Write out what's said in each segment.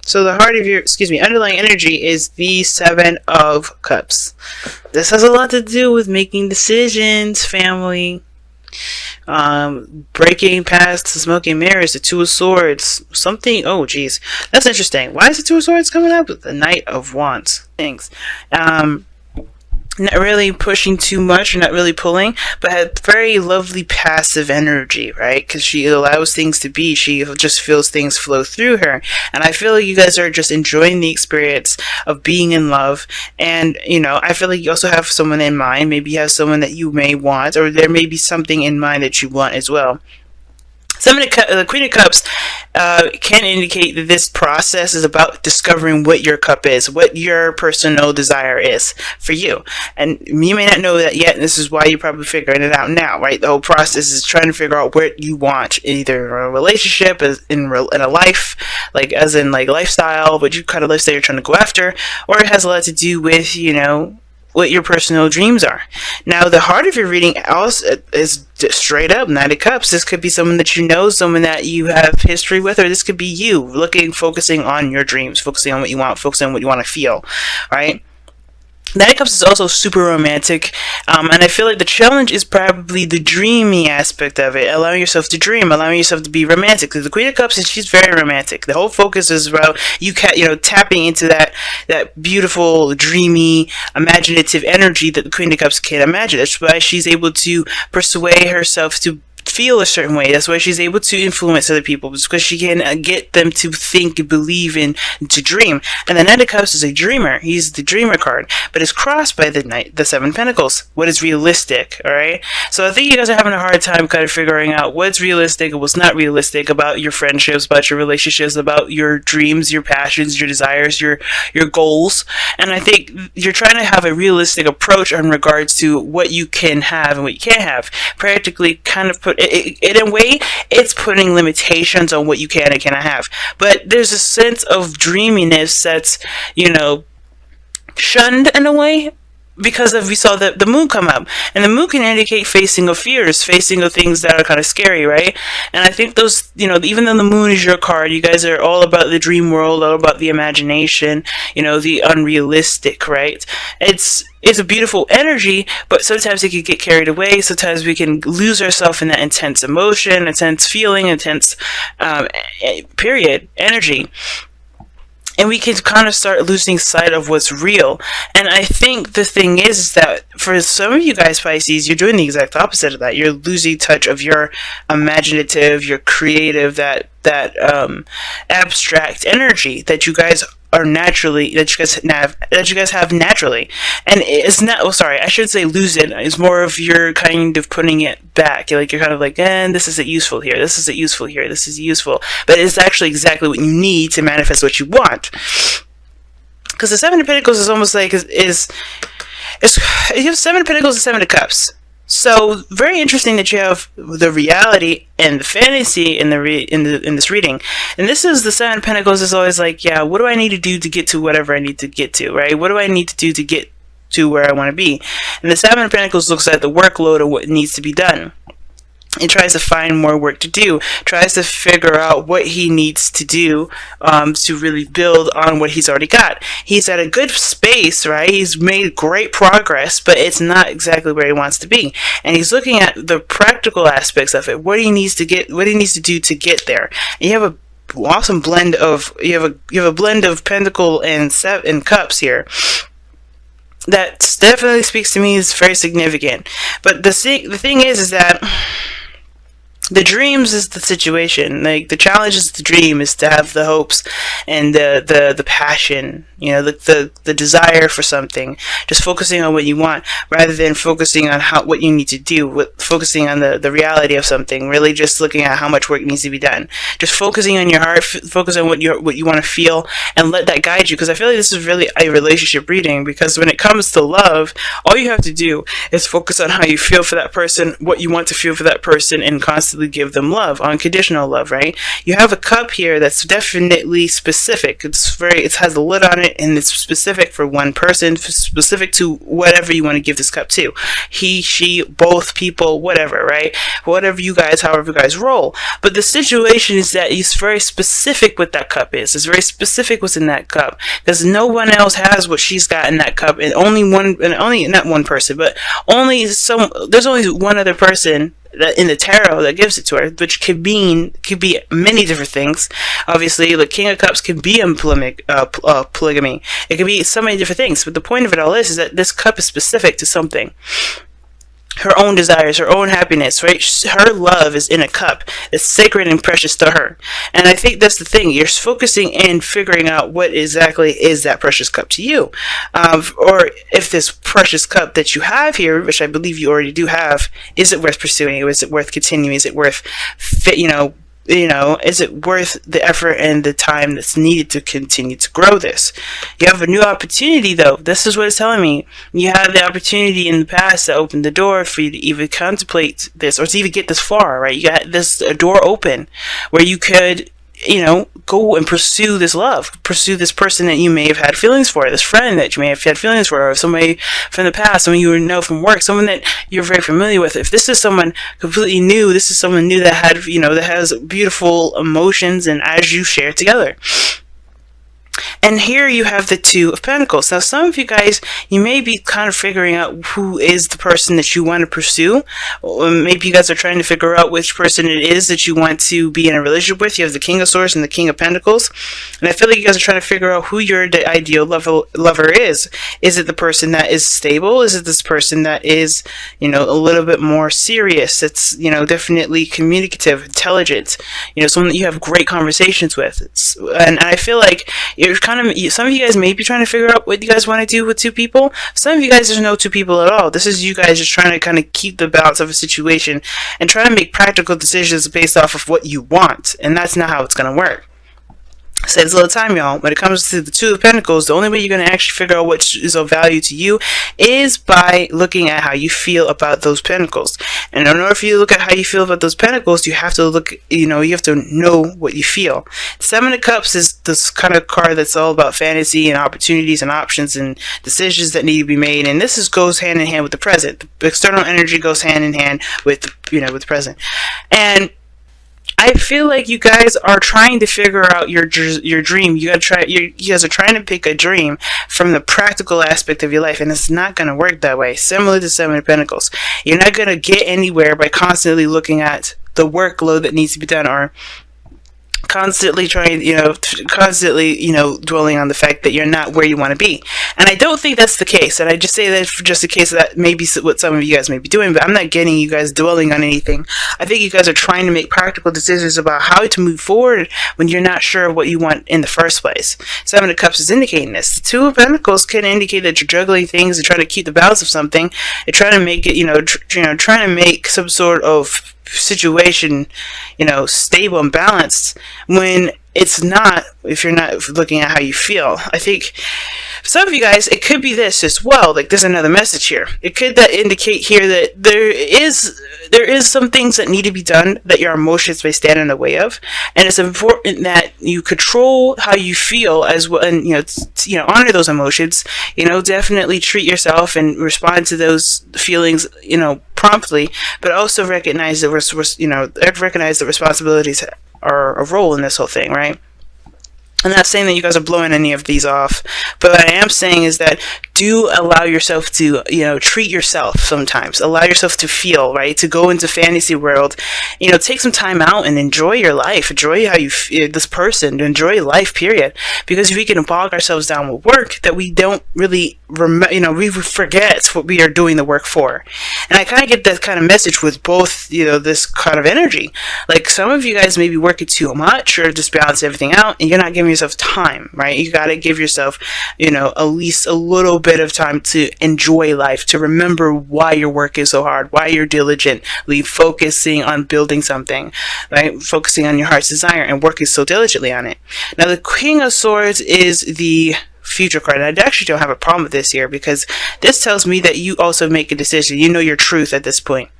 So the heart of your, underlying energy is the Seven of Cups. This has a lot to do with making decisions, family. Breaking past the smoking mirrors, the Two of Swords, something. Oh, geez, that's interesting. Why is the Two of Swords coming up? The Knight of Wands. Things. Not really pushing too much, or not really pulling, but had very lovely passive energy, right? Because she allows things to be. She just feels things flow through her. And I feel like you guys are just enjoying the experience of being in love. And, I feel like you also have someone in mind. Maybe you have someone that you may want, or there may be something in mind that you want as well. The Queen of Cups can indicate that this process is about discovering what your cup is, what your personal desire is for you. And you may not know that yet, and this is why you're probably figuring it out now, right? The whole process is trying to figure out what you want, either a relationship, in a life, like as in like lifestyle, what you kind of lifestyle you're trying to go after, or it has a lot to do with, what your personal dreams are. Now, the heart of your reading also is straight up Knight of Cups. This could be someone that you know, someone that you have history with, or this could be you focusing on your dreams, focusing on what you want, focusing on what you want to feel, right? Knight of Cups is also super romantic, and I feel like the challenge is probably the dreamy aspect of it, allowing yourself to dream, allowing yourself to be romantic. Because the Queen of Cups, she's very romantic. The whole focus is about tapping into that beautiful, dreamy, imaginative energy that the Queen of Cups can imagine. That's why she's able to persuade herself to feel a certain way. That's why she's able to influence other people, because she can get them to think and believe and to dream. And the Knight of Cups is a dreamer. He's the dreamer card, but it's crossed by the Seven of Pentacles. What is realistic? All right. So I think you guys are having a hard time kind of figuring out what's realistic and what's not realistic about your friendships, about your relationships, about your dreams, your passions, your desires, your goals. And I think you're trying to have a realistic approach in regards to what you can have and what you can't have. Practically, kind of put in a way, it's putting limitations on what you can and cannot have. But there's a sense of dreaminess that's, shunned in a way, because we saw the moon come up, and the moon can indicate facing of fears, facing of things that are kind of scary, right? And I think those, even though the moon is your card, you guys are all about the dream world, all about the imagination, the unrealistic, right? It's a beautiful energy, but sometimes it can get carried away. Sometimes we can lose ourselves in that intense emotion, intense feeling, intense energy. And we can kind of start losing sight of what's real. And I think the thing is that for some of you guys, Pisces, you're doing the exact opposite of that. You're losing touch of your imaginative, your creative, that abstract energy that you guys are naturally, that you guys have naturally. And it's not, I shouldn't say lose it. It's more of you're kind of putting it back. You're kind of like, this isn't useful here. This isn't useful here. This is useful. But it's actually exactly what you need to manifest what you want. Because the Seven of Pentacles is almost like, you have Seven of Pentacles and Seven of Cups. So very interesting that you have the reality and the fantasy in this reading. And this is the Seven of Pentacles is always like, what do I need to do to get to whatever I need to get to, right? What do I need to do to get to where I want to be? And the Seven of Pentacles looks at the workload of what needs to be done. It tries to find more work to do, tries to figure out what he needs to do to really build on what he's already got. He's at a good space, right? He's made great progress, but it's not exactly where he wants to be. And he's looking at the practical aspects of it, what he needs to do to get there. And you have a awesome blend of Pentacle and Cups here. That definitely speaks to me, is very significant. But the thing is that the dreams is the situation. Like, the challenge is the dream is to have the hopes and the passion, the desire for something. Just focusing on what you want rather than focusing on what you need to do. Focusing on the reality of something. Really just looking at how much work needs to be done. Just focusing on your heart, focus on what you want to feel, and let that guide you. Because I feel like this is really a relationship reading. Because when it comes to love, all you have to do is focus on how you feel for that person, what you want to feel for that person, and constantly constantly give them love, unconditional love, right? You have a cup here that's definitely specific. It has a lid on it, and it's specific for one person, specific to whatever you want to give this cup to. He, she, both people, whatever, right? Whatever you guys, however you guys roll. But the situation is that it's very specific what that cup is. It's very specific what's in that cup, because no one else has what she's got in that cup, and only not one person, but there's only one other person that in the tarot that gives it to her, which could be many different things. Obviously, the King of Cups can be in polygamy. It could be so many different things. But the point of it all is that this cup is specific to something. Her own desires, her own happiness, right? Her love is in a cup. It's sacred and precious to her. And I think that's the thing. You're focusing and figuring out what exactly is that precious cup to you. Or if this precious cup that you have here, which I believe you already do have, is it worth pursuing? Is it worth continuing? Is it worth, is it worth the effort and the time that's needed to continue to grow this? You have a new opportunity, though. This is what it's telling me. You had the opportunity in the past that opened the door for you to even contemplate this, or to even get this far, right? You got this door open where you could, go and pursue this love, pursue this person that you may have had feelings for, this friend that you may have had feelings for, or somebody from the past, someone you know from work, someone that you're very familiar with. If this is someone completely new, this is someone new that had, that has beautiful emotions, and as you share together. And here you have the Two of Pentacles. Now, some of you guys, you may be kind of figuring out who is the person that you want to pursue. Or maybe you guys are trying to figure out which person it is that you want to be in a relationship with. You have the King of Swords and the King of Pentacles. And I feel like you guys are trying to figure out who your ideal lover is. Is it the person that is stable? Is it this person that is, a little bit more serious? That's, definitely communicative, intelligent, someone that you have great conversations with. And I feel like some of you guys may be trying to figure out what you guys want to do with two people. Some of you guys, there's no two people at all. This is you guys just trying to kind of keep the balance of a situation and try to make practical decisions based off of what you want. And that's not how it's going to work. Saves a little time, y'all. When it comes to the Two of Pentacles, the only way you're going to actually figure out what is of value to you is by looking at how you feel about those pentacles. And in order for you to look at how you feel about those pentacles, you have to look, you have to know what you feel. Seven of Cups is this kind of card that's all about fantasy and opportunities and options and decisions that need to be made. And this goes hand in hand with the present. The external energy goes hand in hand with, with the present. And I feel like you guys are trying to figure out your dream. You guys are trying to pick a dream from the practical aspect of your life, and it's not going to work that way. Similar to Seven of Pentacles, you're not going to get anywhere by constantly looking at the workload that needs to be done, or constantly dwelling on the fact that you're not where you want to be. And I don't think that's the case. And I just say that for just in case that may be what some of you guys may be doing, but I'm not getting you guys dwelling on anything. I think you guys are trying to make practical decisions about how to move forward when you're not sure what you want in the first place. Seven of Cups is indicating this. The Two of Pentacles can indicate that you're juggling things and trying to keep the balance of something. You're trying to make it, trying to make some sort of situation, stable and balanced, when it's not, if you're not looking at how you feel. I think for some of you guys, it could be this as well. Like, there's another message here. It could indicate here that there is some things that need to be done that your emotions may stand in the way of, and it's important that you control how you feel as well, and honor those emotions. Definitely treat yourself and respond to those feelings, promptly, but also recognize the responsibilities are a role in this whole thing, right? I'm not saying that you guys are blowing any of these off, but what I am saying is that do allow yourself to, treat yourself sometimes. Allow yourself to feel, right? To go into fantasy world. Take some time out and enjoy your life. Enjoy how you feel, this person. Enjoy life, period. Because if we can bog ourselves down with work that we don't really we forget what we are doing the work for. And I kind of get that kind of message with both, this kind of energy. Like, some of you guys may be working too much or just balance everything out, and you're not giving yourself time, right? You got to give yourself, at least a little bit of time to enjoy life, to remember why you're working so hard, why you're diligently focusing on building something, right? Focusing on your heart's desire and working so diligently on it. Now, the King of Swords is the future card. And I actually don't have a problem with this here, because this tells me that you also make a decision. You know your truth at this point.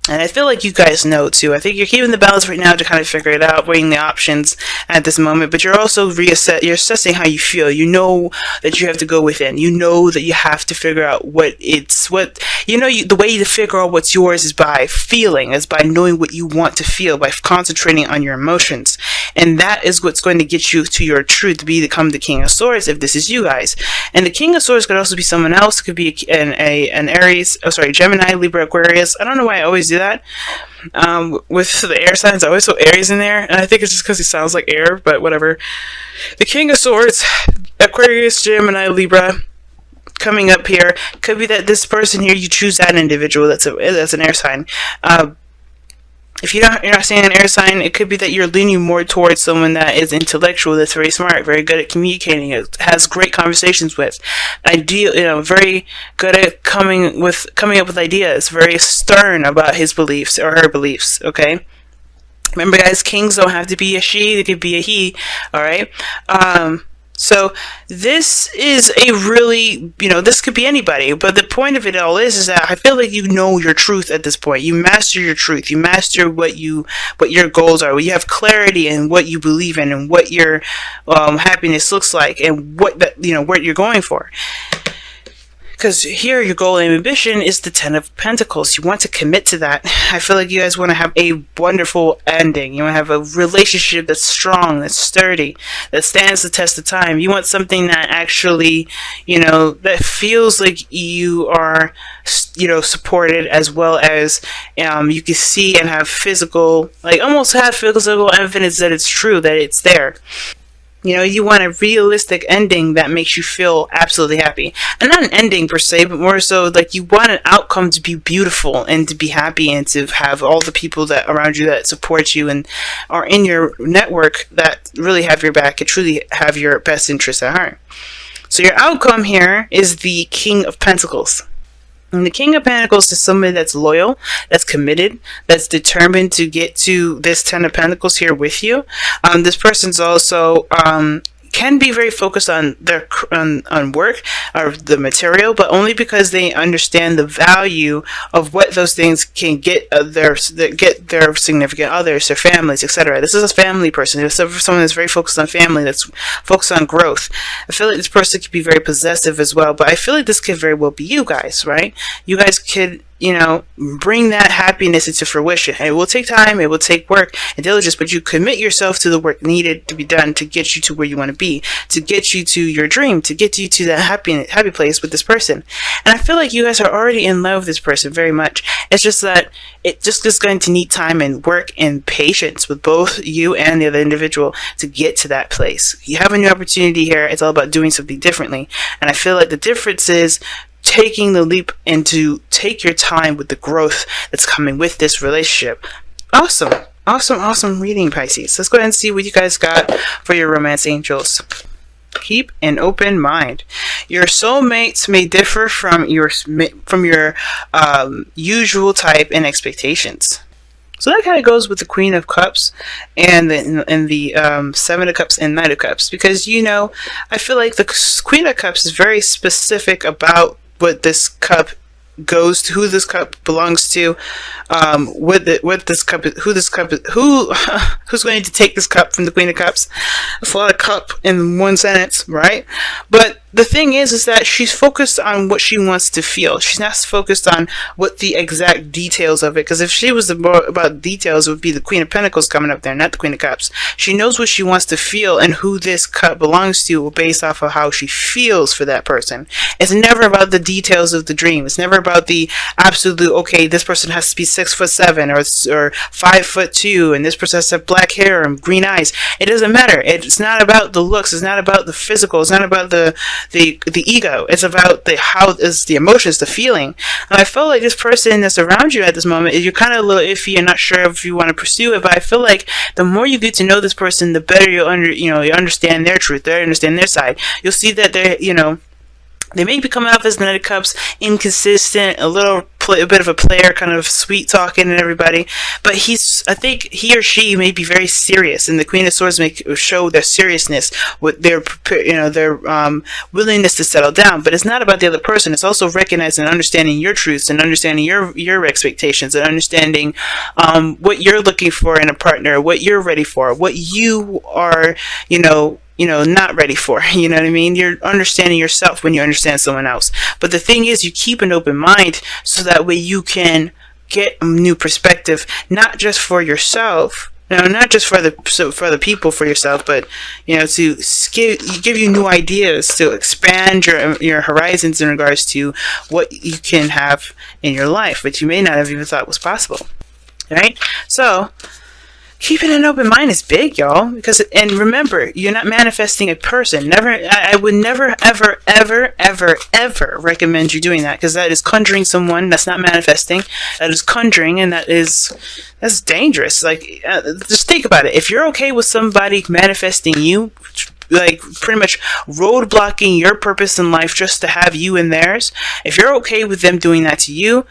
And I feel like you guys know too. I think you're keeping the balance right now to kind of figure it out, weighing the options at this moment. But you're also you're assessing how you feel. You know that you have to go within. You know that you have to figure out what the way to figure out what's yours is by feeling, is by knowing what you want to feel, by concentrating on your emotions. And that is what's going to get you to your truth, to become the King of Swords if this is you guys. And the King of Swords could also be someone else. It could be an Aries, Gemini, Libra, Aquarius. I don't know why I always do that. With the air signs, I always put Aries in there, and I think it's just because he sounds like air, but whatever. The King of Swords, Aquarius, Gemini, Libra, coming up here. Could be that this person here, you choose that individual that's an air sign. If you're not seeing an air sign, it could be that you're leaning more towards someone that is intellectual, that's very smart, very good at communicating, has great conversations with, very good at coming up with ideas, very stern about his beliefs or her beliefs. Okay. Remember, guys, kings don't have to be a she; they could be a he. All right. So this is a really, this could be anybody, but the point of it all is that I feel like you know your truth at this point. You master your truth. You master what your goals are. You have clarity in what you believe in and what your happiness looks like and what you're going for. Because here your goal and ambition is the Ten of Pentacles. You want to commit to that. I feel like you guys want to have a wonderful ending. You want to have a relationship that's strong, that's sturdy, that stands the test of time. You want something that actually, that feels like you are, supported, as well as you can see and have almost have physical evidence that it's true, that it's there. You want a realistic ending that makes you feel absolutely happy. And not an ending per se, but more so like you want an outcome to be beautiful and to be happy and to have all the people that around you that support you and are in your network that really have your back and truly have your best interests at heart. So your outcome here is the King of Pentacles. And the King of Pentacles is somebody that's loyal, that's committed, that's determined to get to this Ten of Pentacles here with you. This person's also can be very focused on their on work or the material, but only because they understand the value of what those things can get their significant others, their families, etc. This is a family person. This is someone that's very focused on family, that's focused on growth. I feel like this person could be very possessive as well, but I feel like this could very well be you guys, right? You guys could bring that happiness into fruition. It will take time, it will take work and diligence, but you commit yourself to the work needed to be done to get you to where you want to be, to get you to your dream, to get you to that happy place with this person. And I feel like you guys are already in love with this person very much. It's just that it just is going to need time and work and patience with both you and the other individual to get to that place. You have a new opportunity here. It's all about doing something differently. And I feel like the difference is taking the leap and to take your time with the growth that's coming with this relationship. Awesome reading, Pisces. Let's go ahead and see what you guys got for your romance angels. Keep an open mind. Your soulmates may differ from your usual type and expectations. So that kind of goes with the Queen of Cups and the Seven of Cups and Knight of Cups, because I feel like the Queen of Cups is very specific about what this cup goes to, who this cup belongs to, who's going to take this cup from the Queen of Cups. That's a lot of cup in one sentence, right? But the thing is that she's focused on what she wants to feel. She's not focused on what the exact details of it, because if she was more about details, it would be the Queen of Pentacles coming up there, not the Queen of Cups. She knows what she wants to feel and who this cup belongs to based off of how she feels for that person. It's never about the details of the dream. It's never about the absolute, okay, this person has to be 6'7" or 5'2", and this person has to have black hair and green eyes. It doesn't matter. It's not about the looks. It's not about the physical. It's not about the ego. It's about the emotions, the feeling. And I feel like this person that's around you at this moment, you're kind of a little iffy and not sure if you want to pursue it, but I feel like the more you get to know this person, the better you understand their truth, you understand their side. You'll see that They may be coming off as Knight of Cups, inconsistent, a bit of a player, kind of sweet talking and everybody. But I think he or she may be very serious, and the Queen of Swords may show their seriousness with their willingness to settle down. But it's not about the other person. It's also recognizing and understanding your truths, and understanding your expectations, and understanding what you're looking for in a partner, what you're ready for, what you are, not ready for. You know what I mean? You're understanding yourself when you understand someone else. But the thing is, you keep an open mind so that way you can get a new perspective, not just for yourself, not just for the people, for yourself, but to give you new ideas, to expand your horizons in regards to what you can have in your life, which you may not have even thought was possible. Right? So keeping an open mind is big, y'all. And remember, you're not manifesting a person. I would never, ever, ever, ever, ever recommend you doing that, because that is conjuring someone. That's not manifesting. That is conjuring, and that's dangerous. Like, just think about it. If you're okay with somebody manifesting you, like pretty much roadblocking your purpose in life just to have you in theirs, if you're okay with them doing that to you,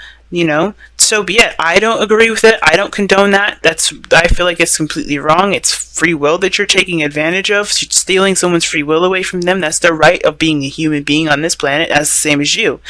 so be it. I don't agree with it. I don't condone that. I feel like it's completely wrong. It's free will that you're taking advantage of, stealing someone's free will away from them. That's their right of being a human being on this planet, as the same as you.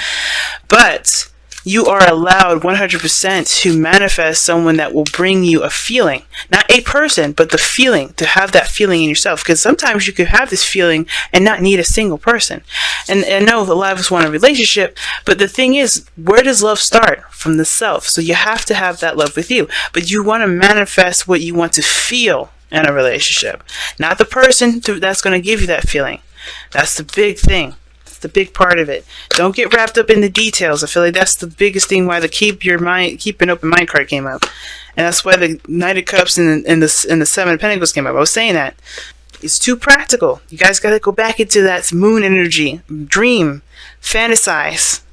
But you are allowed 100% to manifest someone that will bring you a feeling. Not a person, but the feeling, to have that feeling in yourself. Because sometimes you could have this feeling and not need a single person. And I know a lot of us want a relationship, but the thing is, where does love start? From the self. So you have to have that love with you. But you want to manifest what you want to feel in a relationship. Not the person that's going to give you that feeling. That's the big thing. The big part of it. Don't get wrapped up in the details. I feel like that's the biggest thing why the keep an open mind card came up, and that's why the Knight of Cups and the Seven of Pentacles came up. I was saying that it's too practical. You guys got to go back into that moon energy, dream, fantasize.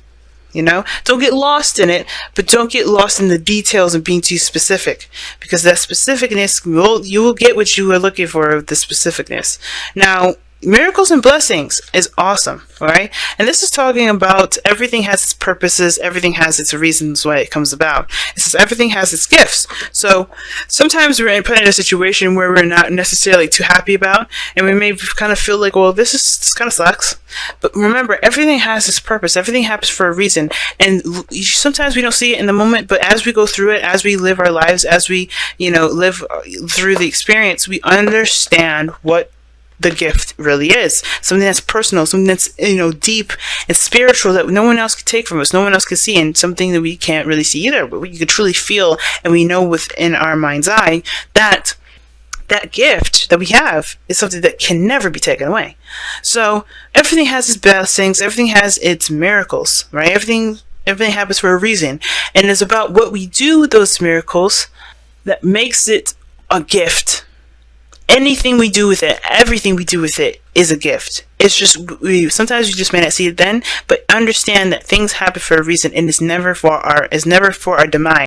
Don't get lost in it, but don't get lost in the details and being too specific, because that specificness, you will get what you are looking for with the specificness. Now, miracles and blessings is awesome, alright? And this is talking about everything has its purposes, everything has its reasons why it comes about. It says everything has its gifts. So sometimes we're put in a situation where we're not necessarily too happy about, and we may kind of feel like, well, this kind of sucks. But remember, everything has its purpose. Everything happens for a reason. And sometimes we don't see it in the moment, but as we go through it, as we live our lives, as we, live through the experience, we understand what the gift really is. Something that's personal, something that's deep and spiritual that no one else can take from us, no one else can see, and something that we can't really see either, but we can truly feel, and we know within our mind's eye that that gift that we have is something that can never be taken away. So everything has its blessings, everything has its miracles, right? Everything happens for a reason, and it's about what we do with those miracles that makes it a gift. Anything we do with it, everything we do with it is a gift. It's just, sometimes we just may not see it then, but understand that things happen for a reason, and it's never for our demise.